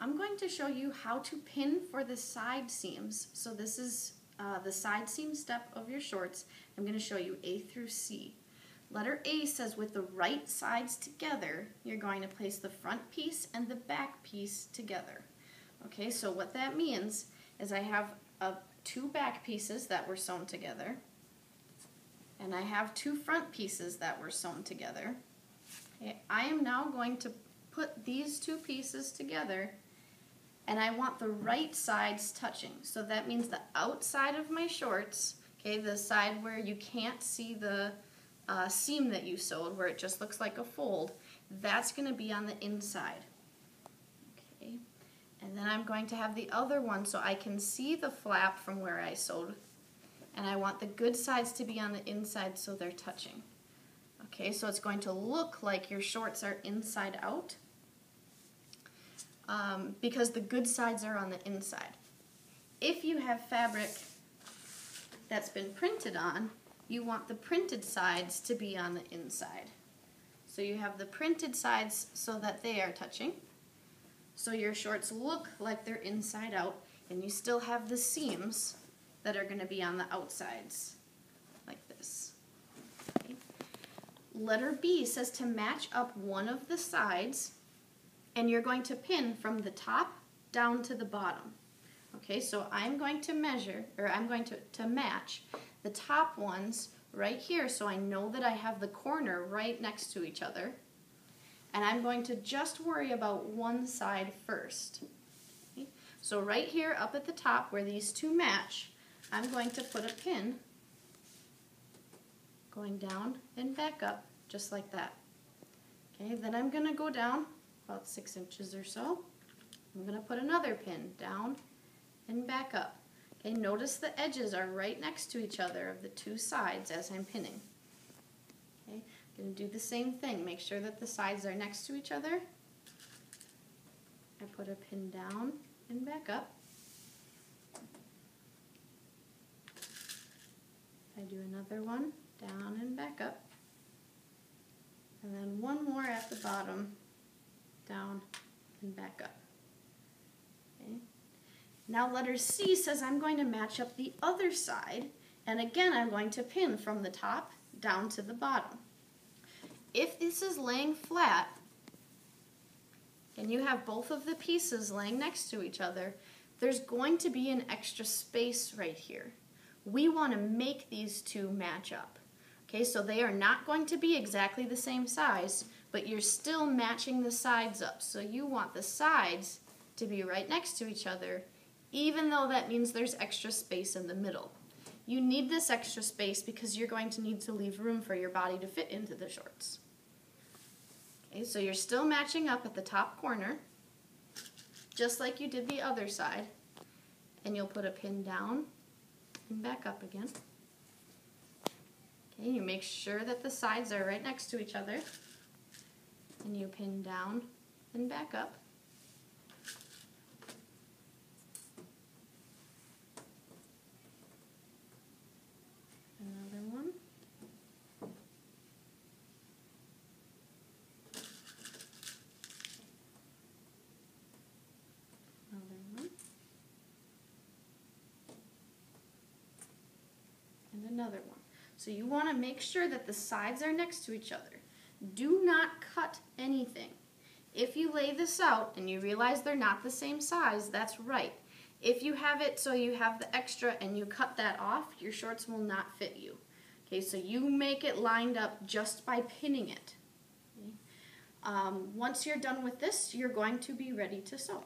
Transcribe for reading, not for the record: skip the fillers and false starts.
I'm going to show you how to pin for the side seams. So this is the side seam step of your shorts. I'm going to show you A through C. Letter A says with the right sides together, you're going to place the front piece and the back piece together. Okay, so what that means is I have two back pieces that were sewn together, and I have two front pieces that were sewn together. Okay, I am now going to put these two pieces together, and I want the right sides touching. So that means the outside of my shorts, okay, the side where you can't see the seam that you sewed, where it just looks like a fold, that's going to be on the inside. Okay, and then I'm going to have the other one so I can see the flap from where I sewed, and I want the good sides to be on the inside so they're touching. Okay, so it's going to look like your shorts are inside out because the good sides are on the inside. If you have fabric that's been printed on, you want the printed sides to be on the inside. So you have the printed sides so that they are touching. So your shorts look like they're inside out, and you still have the seams that are going to be on the outsides, like this. Okay. Letter B says to match up one of the sides, and you're going to pin from the top down to the bottom. Okay, so I'm going to measure, or I'm going to match the top ones right here so I know that I have the corner right next to each other. And I'm going to just worry about one side first. Okay, so right here up at the top where these two match, I'm going to put a pin going down and back up just like that. Okay, then I'm going to go down about 6 inches or so. I'm going to put another pin down and back up. Okay, notice the edges are right next to each other of the two sides as I'm pinning. Okay, I'm going to do the same thing. Make sure that the sides are next to each other. I put a pin down and back up. I do another one, down and back up. And then one more at the bottom, down and back up. Okay. Now letter C says I'm going to match up the other side, and again I'm going to pin from the top down to the bottom. If this is laying flat, and you have both of the pieces laying next to each other, there's going to be an extra space right here. We want to make these two match up. Okay, so they are not going to be exactly the same size, but you're still matching the sides up. So you want the sides to be right next to each other, even though that means there's extra space in the middle. You need this extra space because you're going to need to leave room for your body to fit into the shorts. Okay, so you're still matching up at the top corner, just like you did the other side, and you'll put a pin down and back up again. Okay, you make sure that the sides are right next to each other, and you pin down and back up. Another one. Another one. And another one. So you want to make sure that the sides are next to each other. Do not cut anything. If you lay this out and you realize they're not the same size, that's right. If you have it so you have the extra and you cut that off, your shorts will not fit you. Okay, so you make it lined up just by pinning it. Okay? Once you're done with this, you're going to be ready to sew.